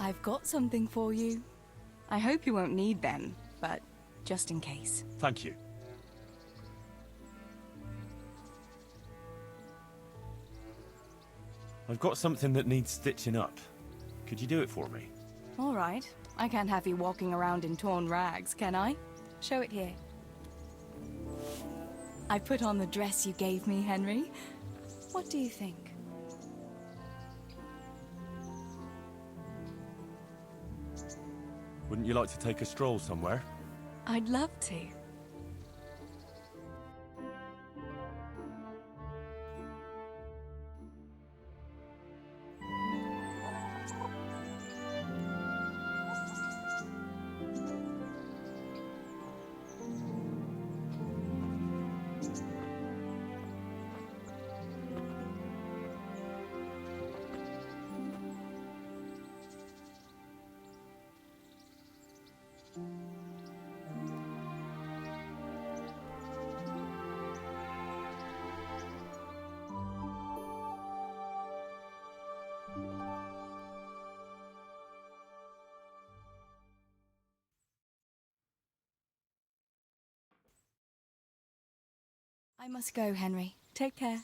I've got something for you. I hope you won't need them, but just in case. Thank you. I've got something that needs stitching up. Could you do it for me? All right. I can't have you walking around in torn rags, can I? Show it here. I put on the dress you gave me, Henry. What do you think? Wouldn't you like to take a stroll somewhere? I'd love to. I must go, Henry. Take care.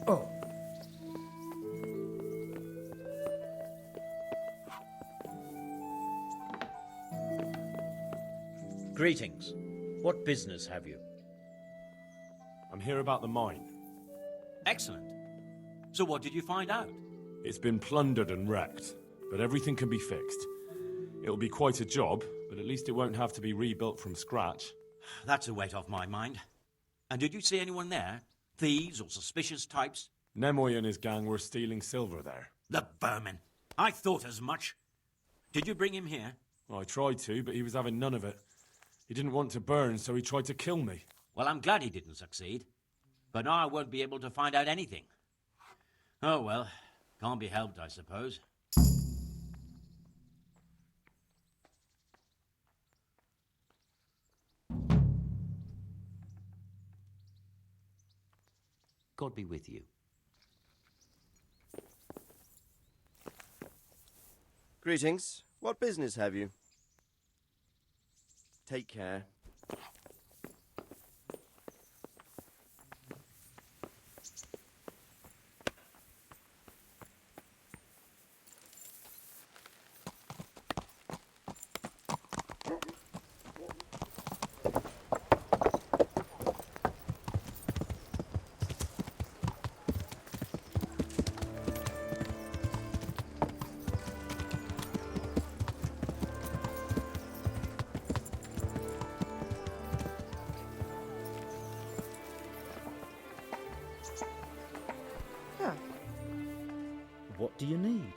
Oh. Greetings. What business have you? I'm here about the mine. Excellent. So what did you find out? It's been plundered and wrecked, but everything can be fixed. It'll be quite a job, but at least it won't have to be rebuilt from scratch. That's a weight off my mind. And did you see anyone there? Thieves or suspicious types? Nemoy and his gang were stealing silver there. The vermin. I thought as much. Did you bring him here? Well, I tried to, but he was having none of it. He didn't want to burn, so he tried to kill me. Well, I'm glad he didn't succeed. But now I won't be able to find out anything. Oh, well. Can't be helped, I suppose. God be with you. Greetings. What business have you? Take care. What do you need?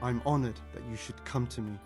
I'm honored that you should come to me.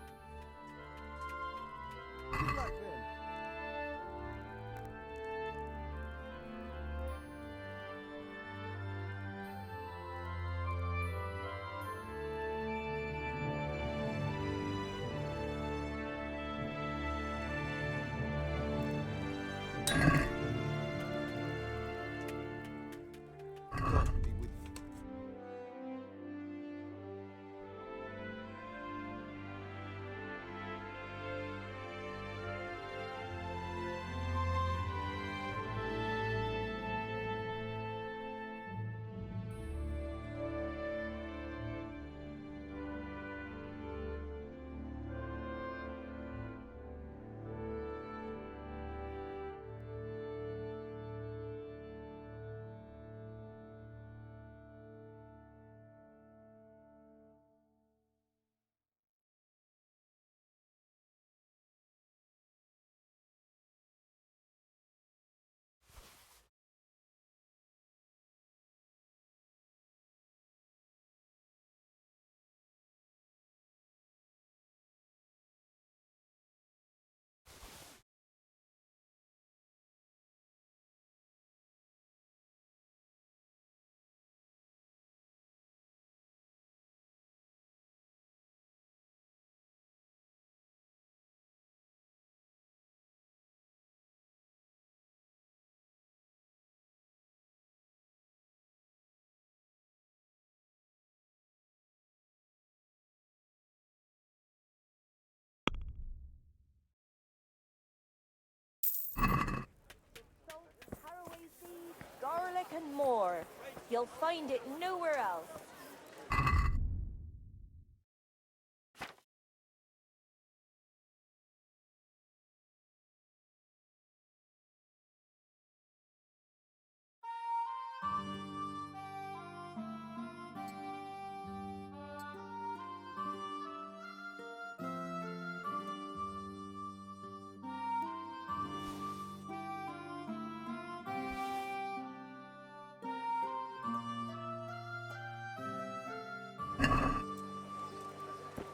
and more. You'll find it nowhere else.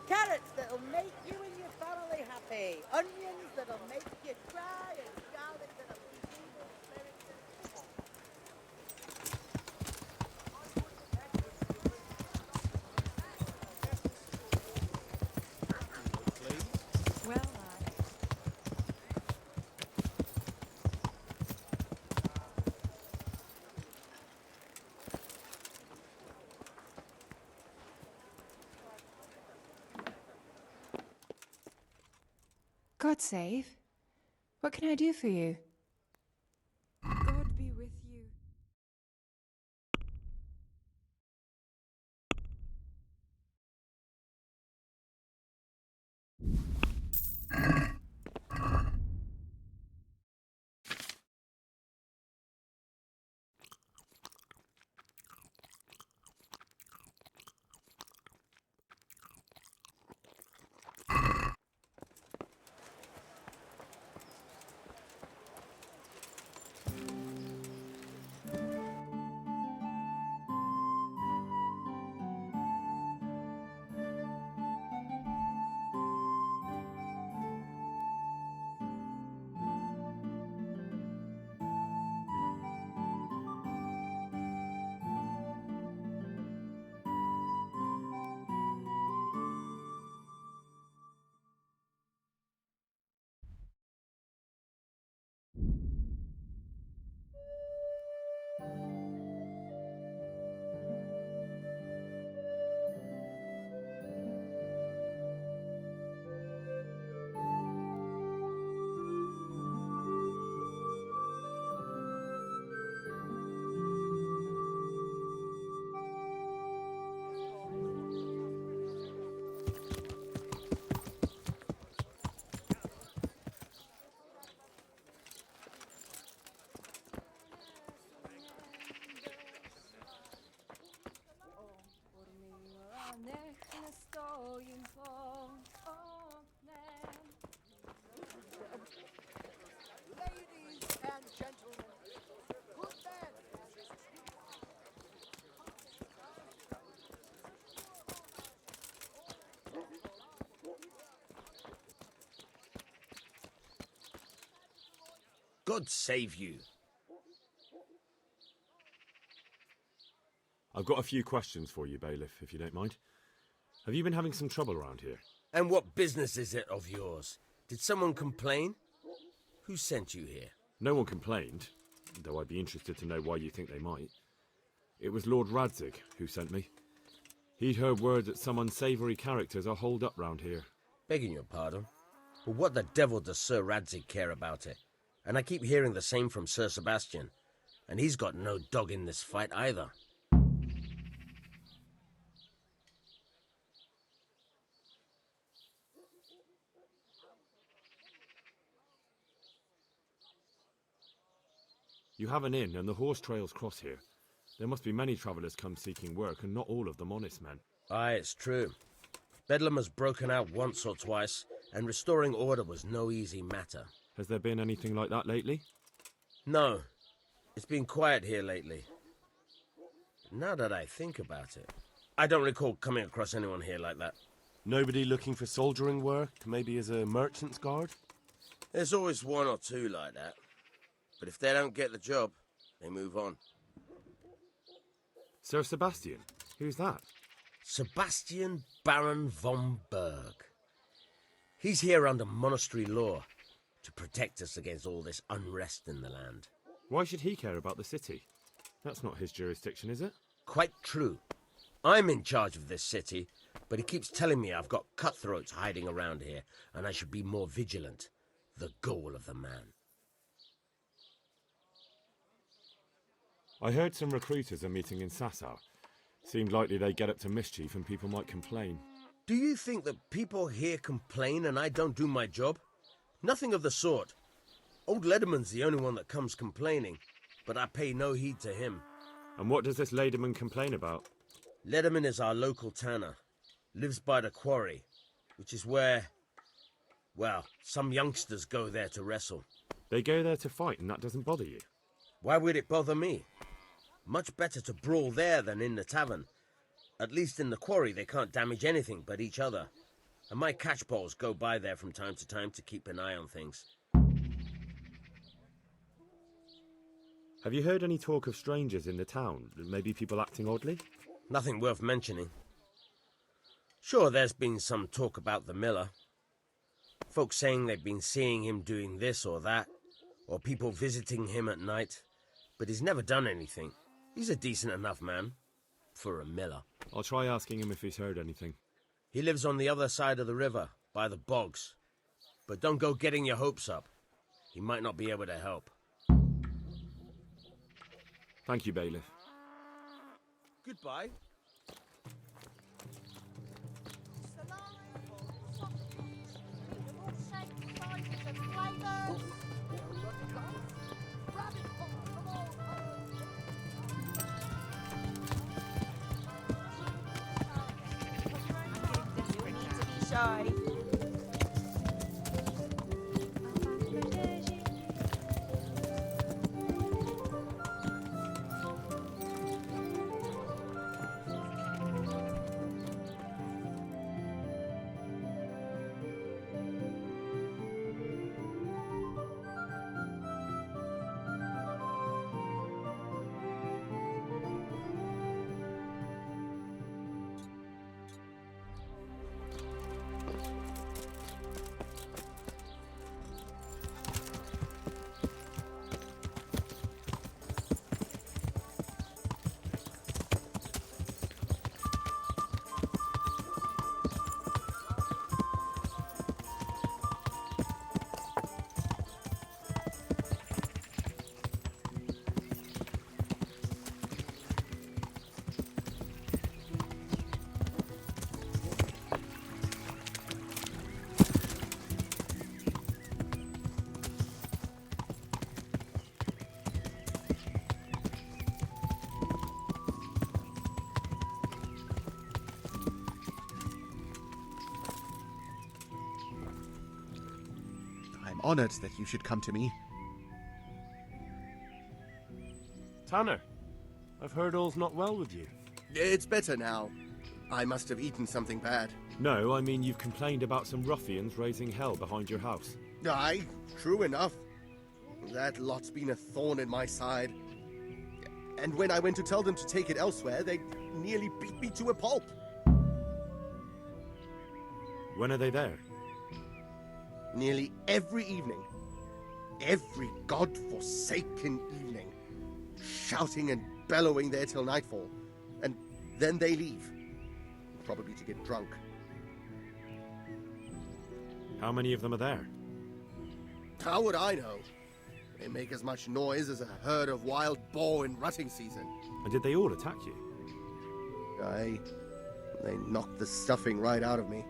Carrots that'll make you and your family happy. Onions that'll make you cry, and garlic that'll keep evil spirits Well, God save. What can I do for you? God be with you. Ladies and gentlemen, good men. God save you. I've got a few questions for you, Bailiff, if you don't mind. Have you been having some trouble around here? And what business is it of yours? Did someone complain? Who sent you here? No one complained, though I'd be interested to know why you think they might. It was Lord Radzig who sent me. He'd heard word that some unsavoury characters are holed up round here. Begging your pardon, but what the devil does Sir Radzig care about it? And I keep hearing the same from Sir Sebastian, and he's got no dog in this fight either. You have an inn, and the horse trails cross here. There must be many travellers come seeking work, and not all of them honest men. Aye, it's true. Bedlam has broken out once or twice, and restoring order was no easy matter. Has there been anything like that lately? No, it's been quiet here lately. Now that I think about it, I don't recall coming across anyone here like that. Nobody looking for soldiering work, maybe as a merchant's guard? There's always one or two like that. But if they don't get the job, they move on. Sir Sebastian? Who's that? Sebastian Baron von Berg. He's here under monastery law to protect us against all this unrest in the land. Why should he care about the city? That's not his jurisdiction, is it? Quite true. I'm in charge of this city, but he keeps telling me I've got cutthroats hiding around here, and I should be more vigilant. The goal of the man. I heard some recruiters are meeting in Sasau. Seemed likely they get up to mischief and people might complain. Do you think that people here complain and I don't do my job? Nothing of the sort. Old Lederman's the only one that comes complaining, but I pay no heed to him. And what does this Lederman complain about? Lederman is our local tanner. Lives by the quarry, which is where, well, some youngsters go there to wrestle. They go there to fight and that doesn't bother you? Why would it bother me? Much better to brawl there than in the tavern. At least in the quarry they can't damage anything but each other. And my catchballs go by there from time to keep an eye on things. Have you heard any talk of strangers in the town? Maybe people acting oddly? Nothing worth mentioning. Sure, there's been some talk about the miller. Folks saying they've been seeing him doing this or that, or people visiting him at night, but he's never done anything. He's a decent enough man, for a miller. I'll try asking him if he's heard anything. He lives on the other side of the river, by the bogs. But don't go getting your hopes up. He might not be able to help. Thank you, Bailiff. Goodbye. Shy. I'm honored that you should come to me. Tanner, I've heard all's not well with you. It's better now. I must have eaten something bad. No, I mean you've complained about some ruffians raising hell behind your house. Aye, true enough. That lot's been a thorn in my side. And when I went to tell them to take it elsewhere, they nearly beat me to a pulp. When are they there? Nearly every evening. Every god-forsaken evening. Shouting and bellowing there till nightfall. And then they leave. Probably to get drunk. How many of them are there? How would I know? They make as much noise as a herd of wild boar in rutting season. And did they all attack you? Aye. They knocked the stuffing right out of me.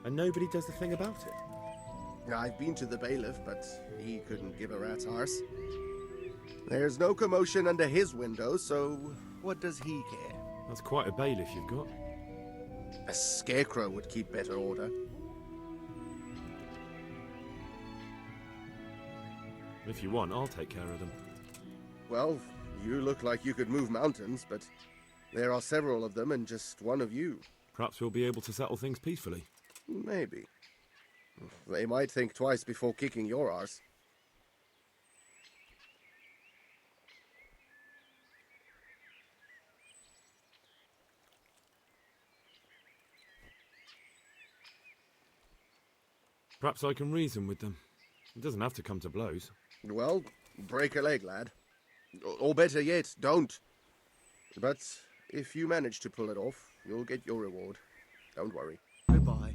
And nobody does a thing about it? I've been to the bailiff, but he couldn't give a rat's arse. There's no commotion under his window, so what does he care? That's quite a bailiff you've got. A scarecrow would keep better order. If you want, I'll take care of them. Well, you look like you could move mountains, but there are several of them and just one of you. Perhaps we'll be able to settle things peacefully. Maybe. They might think twice before kicking your arse. Perhaps I can reason with them. It doesn't have to come to blows. Well, break a leg, lad. Or better yet, don't. But if you manage to pull it off, you'll get your reward. Don't worry. Goodbye.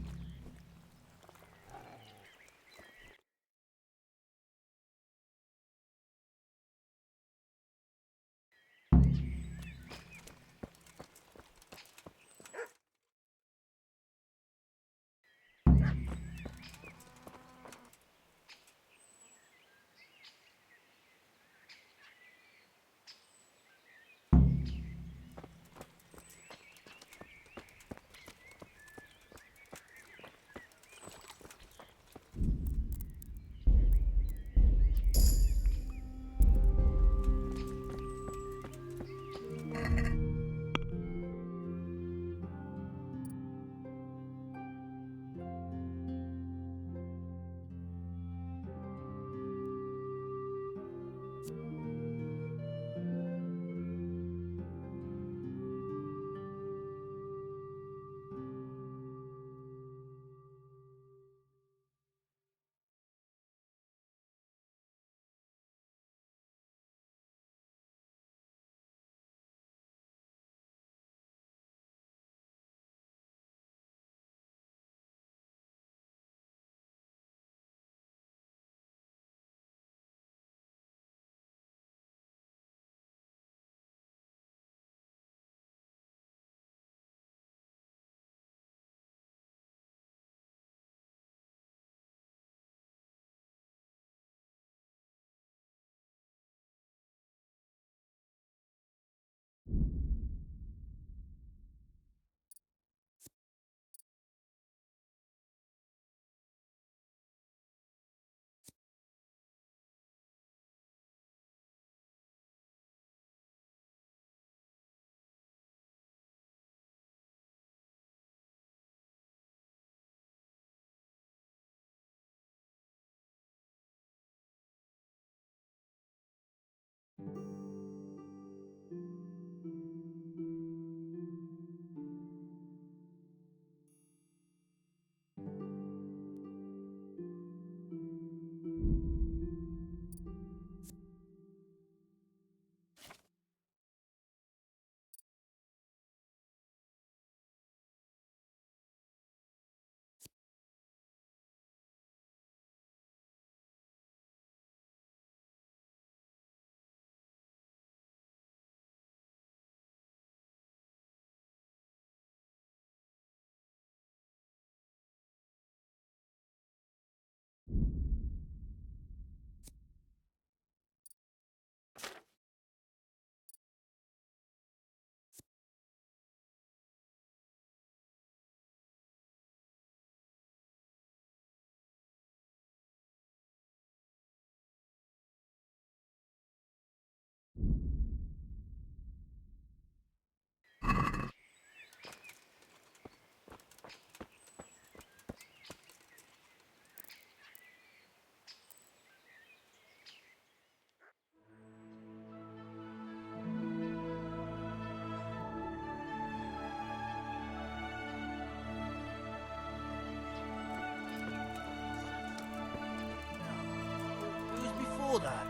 saw that.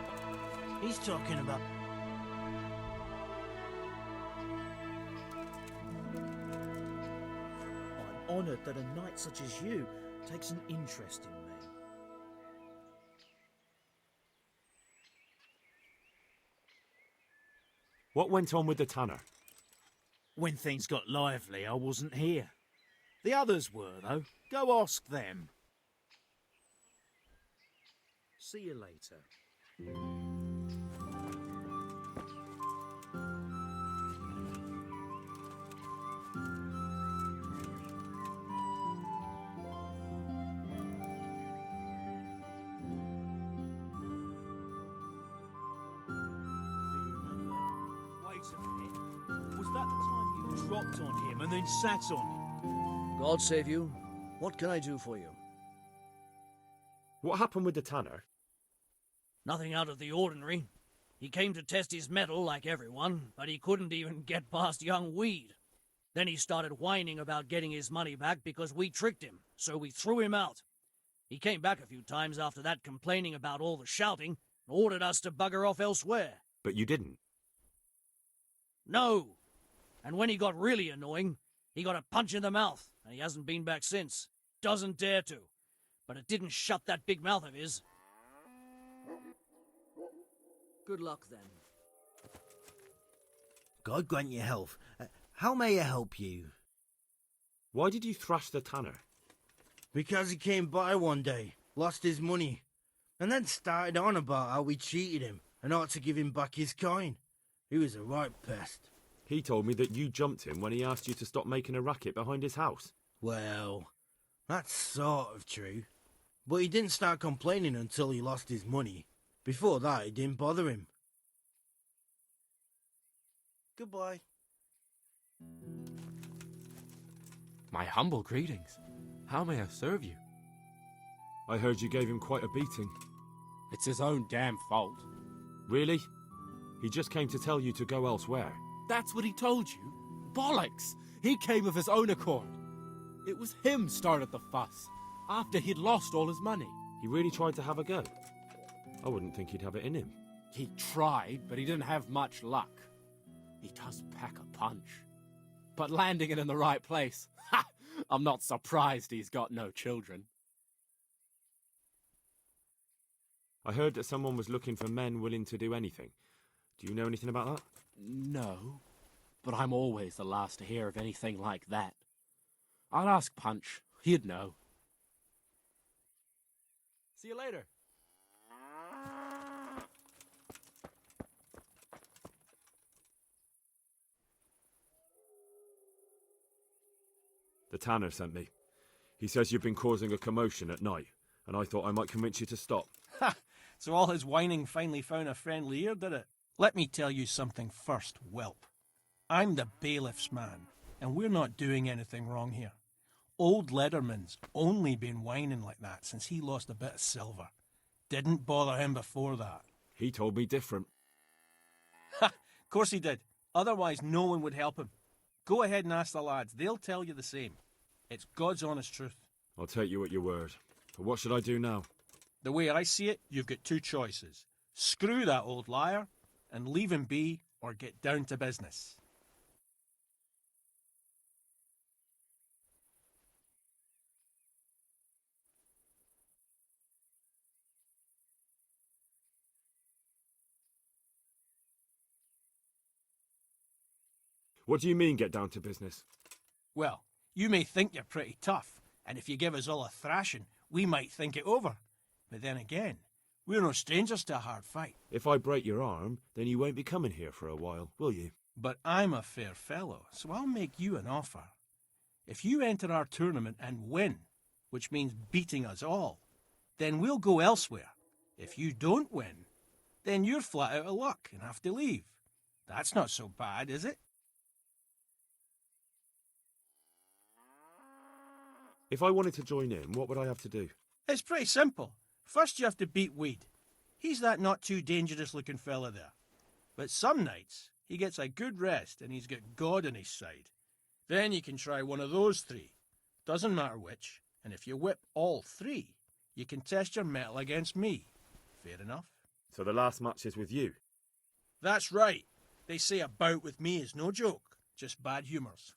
He's talking about... I'm honoured that a knight such as you takes an interest in me. What went on with the tanner? When things got lively, I wasn't here. The others were, though. Go ask them. See you later. Dropped on him and then sat on him. God save you. What can I do for you? What happened with the tanner? Nothing out of the ordinary. He came to test his mettle like everyone, but he couldn't even get past young Weed. Then he started whining about getting his money back because we tricked him, so we threw him out. He came back a few times after that complaining about all the shouting and ordered us to bugger off elsewhere. But you didn't? No. And when he got really annoying, he got a punch in the mouth, and he hasn't been back since. Doesn't dare to. But it didn't shut that big mouth of his. Good luck, then. God grant you health. How may I help you? Why did you thrash the tanner? Because he came by one day, lost his money, and then started on about how we cheated him and ought to give him back his coin. He was a right pest. He told me that you jumped him when he asked you to stop making a racket behind his house. Well, that's sort of true. But he didn't start complaining until he lost his money. Before that, it didn't bother him. Goodbye. My humble greetings. How may I serve you? I heard you gave him quite a beating. It's his own damn fault. Really? He just came to tell you to go elsewhere. That's what he told you? Bollocks! He came of his own accord. It was him started the fuss, after he'd lost all his money. He really tried to have a go. I wouldn't think he'd have it in him. He tried, but he didn't have much luck. He does pack a punch. But landing it in the right place, ha! I'm not surprised he's got no children. I heard that someone was looking for men willing to do anything. Do you know anything about that? No, but I'm always the last to hear of anything like that. I'll ask Punch. He'd know. See you later. The tanner sent me. He says you've been causing a commotion at night, and I thought I might convince you to stop. Ha! So all his whining finally found a friendly ear, did it? Let me tell you something first, whelp. I'm the bailiff's man, and we're not doing anything wrong here. Old Lederman's only been whining like that since he lost a bit of silver. Didn't bother him before that. He told me different. Ha! Of course he did. Otherwise no one would help him. Go ahead and ask the lads. They'll tell you the same. It's God's honest truth. I'll take you at your word. But what should I do now? The way I see it, you've got two choices. Screw that old liar and leave him be, or get down to business. What do you mean, get down to business? Well, you may think you're pretty tough, and if you give us all a thrashing, we might think it over. But then again, we're no strangers to a hard fight. If I break your arm, then you won't be coming here for a while, will you? But I'm a fair fellow, so I'll make you an offer. If you enter our tournament and win, which means beating us all, then we'll go elsewhere. If you don't win, then you're flat out of luck and have to leave. That's not so bad, is it? If I wanted to join in, what would I have to do? It's pretty simple. First you have to beat Weed. He's that not too dangerous looking fella there. But some nights, he gets a good rest and he's got God on his side. Then you can try one of those three. Doesn't matter which. And if you whip all three, you can test your mettle against me. Fair enough? So the last match is with you? That's right. They say a bout with me is no joke, just bad humours.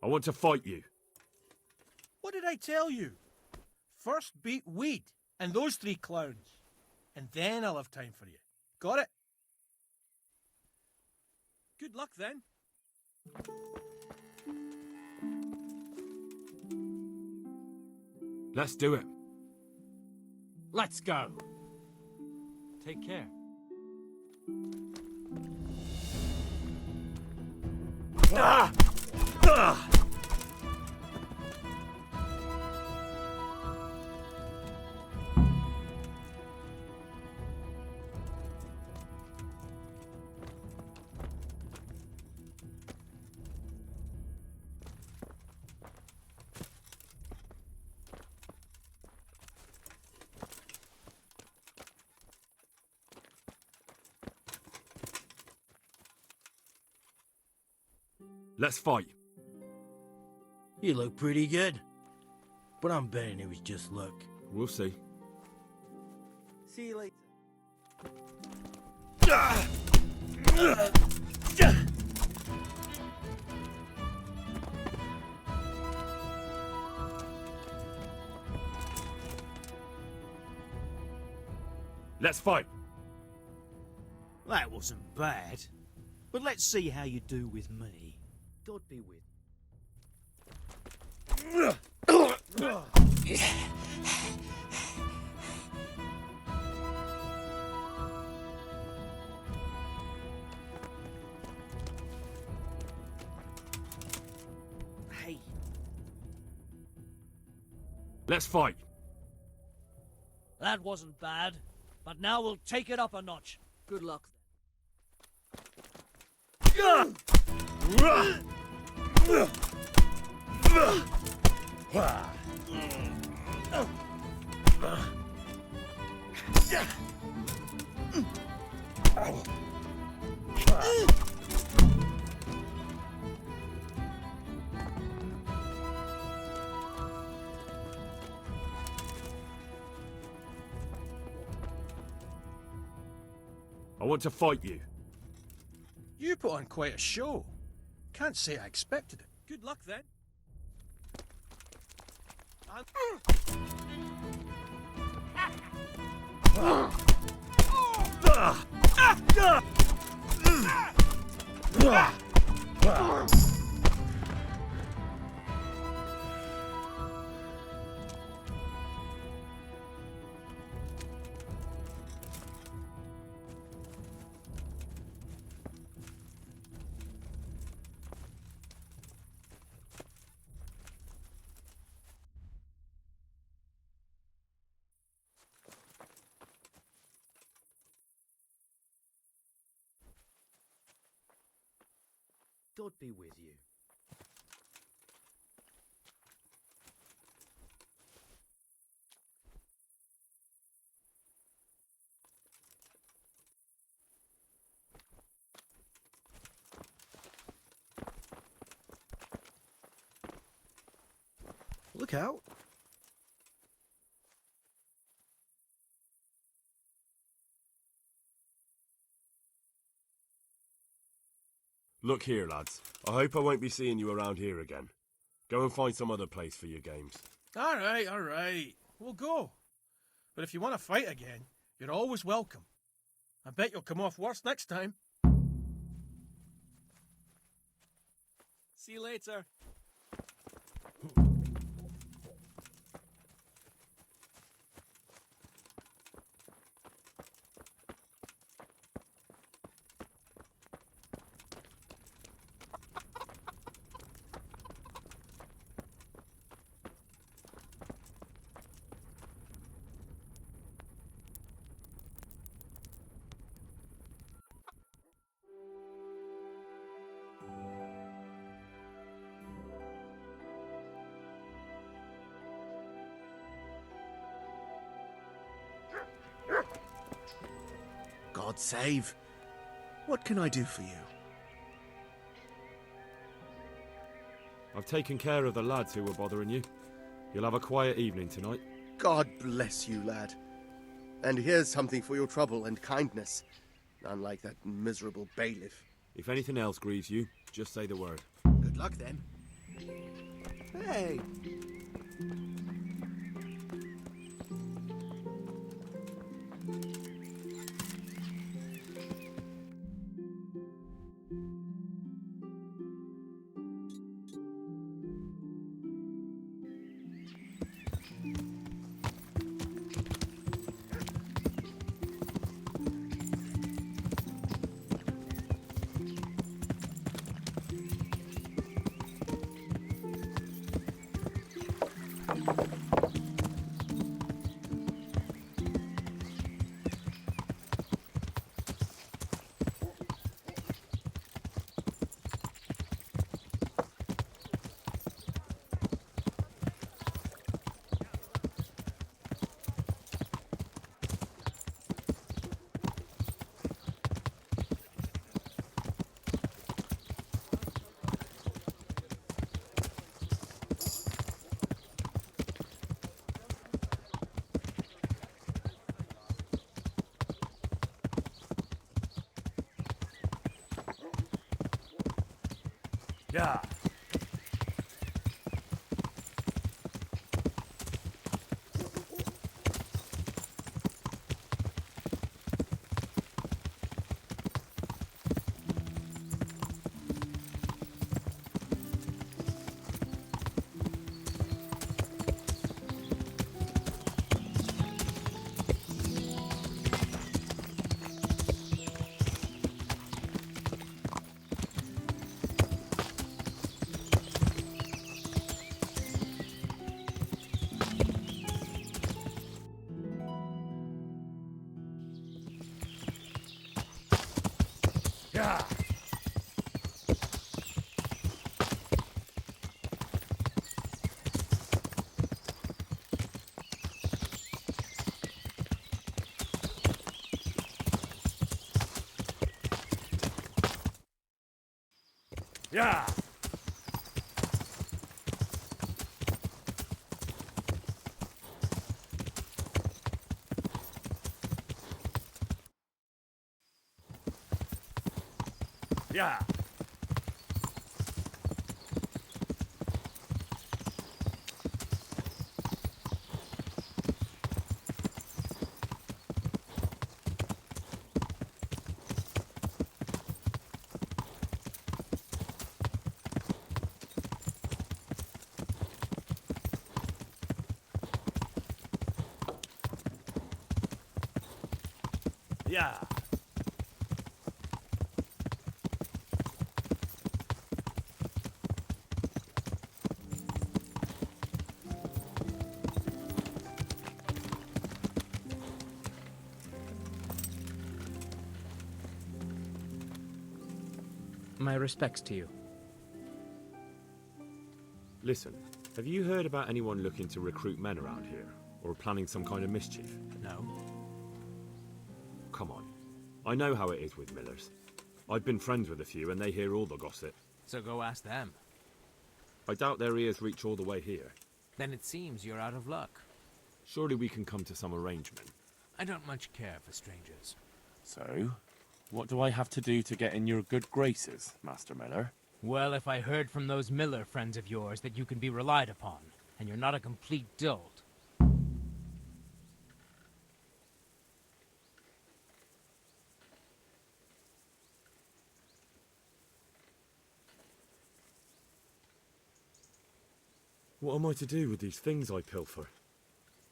I want to fight you. What did I tell you? First beat Weed and those 3 clowns, and then I'll have time for you. Got it? Good luck then. Let's do it. Let's go. Take care. Ah! Ah! Let's fight. You look pretty good. But I'm betting it was just luck. We'll see. See you later. Let's fight. That wasn't bad. But let's see how you do with me. God be with Hey. Let's fight. That wasn't bad. But now we'll take it up a notch. Good luck. I want to fight you. You put on quite a show. Can't say I expected it. Good luck then. God be with you. Look out. Look here, lads. I hope I won't be seeing you around here again. Go and find some other place for your games. All right. We'll go. But if you want to fight again, you're always welcome. I bet you'll come off worse next time. See you later. God save. What can I do for you? I've taken care of the lads who were bothering you. You'll have a quiet evening tonight. God bless you, lad. And here's something for your trouble and kindness. Unlike that miserable bailiff. If anything else grieves you, just say the word. Good luck, then. Hey! Yeah. Yeah. Yeah. Yeah. Yeah. My respects to you. Listen, have you heard about anyone looking to recruit men around here? Or planning some kind of mischief? No. Come on. I know how it is with millers. I've been friends with a few and they hear all the gossip. So go ask them. I doubt their ears reach all the way here. Then it seems you're out of luck. Surely we can come to some arrangement. I don't much care for strangers. So, what do I have to do to get in your good graces, Master Miller? Well, if I heard from those Miller friends of yours that you can be relied upon, and you're not a complete dolt. What am I to do with these things I pilfer?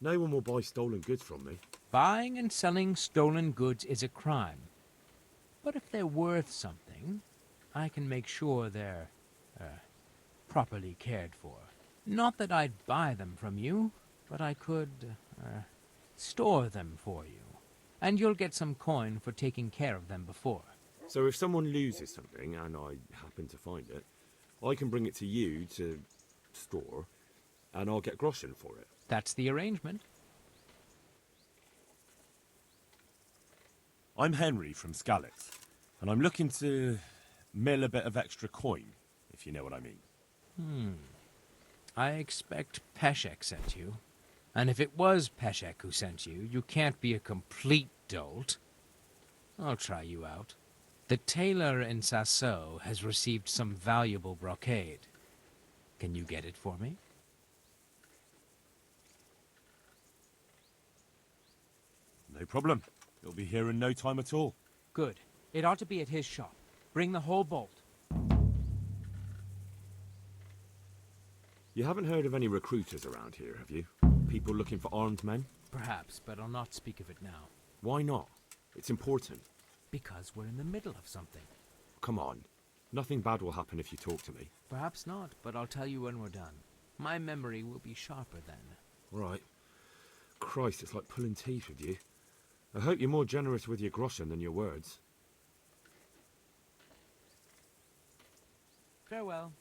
No one will buy stolen goods from me. Buying and selling stolen goods is a crime. But if they're worth something, I can make sure they're, properly cared for. Not that I'd buy them from you, but I could, store them for you. And you'll get some coin for taking care of them before. So if someone loses something, and I happen to find it, I can bring it to you to store, and I'll get groschen for it. That's the arrangement. I'm Henry from Skalitz, and I'm looking to mill a bit of extra coin, if you know what I mean. I expect Peshek sent you. And if it was Peshek who sent you, you can't be a complete dolt. I'll try you out. The tailor in Sasso has received some valuable brocade. Can you get it for me? No problem. It'll be here in no time at all. Good. It ought to be at his shop. Bring the whole bolt. You haven't heard of any recruiters around here, have you? People looking for armed men? Perhaps, but I'll not speak of it now. Why not? It's important. Because we're in the middle of something. Come on. Nothing bad will happen if you talk to me. Perhaps not, but I'll tell you when we're done. My memory will be sharper then. Right. Christ, it's like pulling teeth with you. I hope you're more generous with your groschen than your words. Farewell.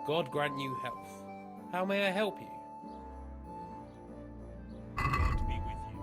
God grant you health. How may I help you? God be with you.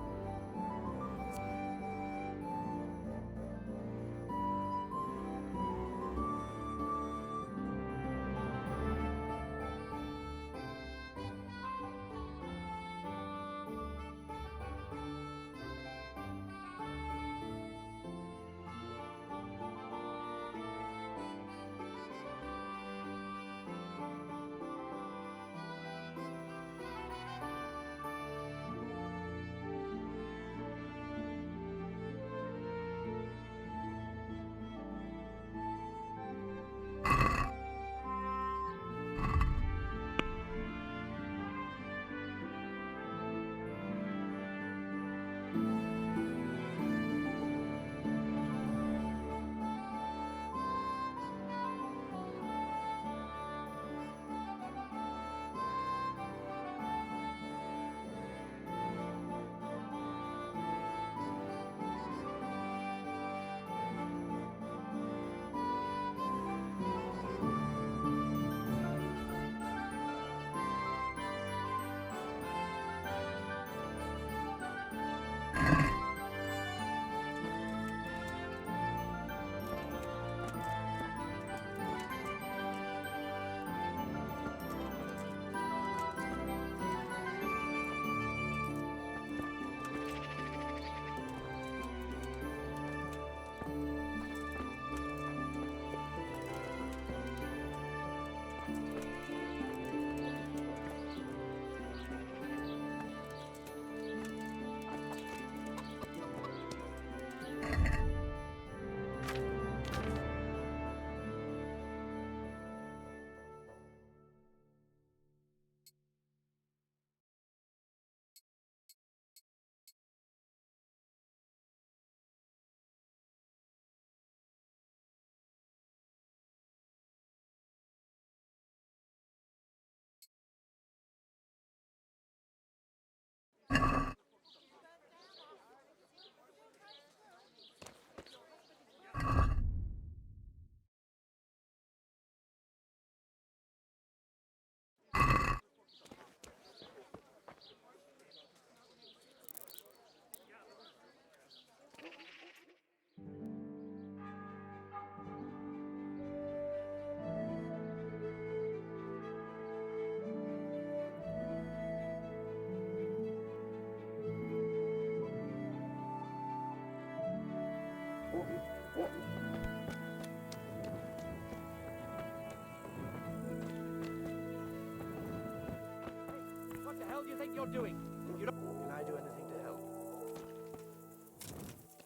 What the hell do you think you're doing? You don't... Can I do anything to help?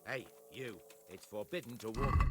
Hey, you. It's forbidden to walk.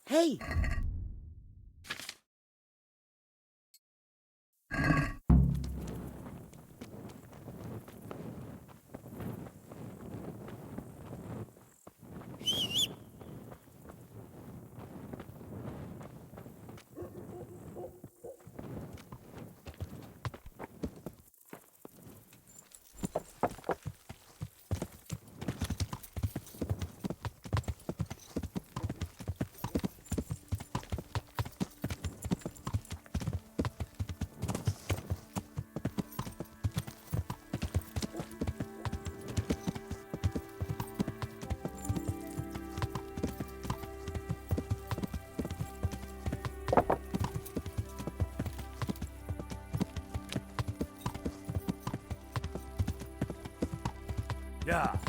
Hey! Yeah.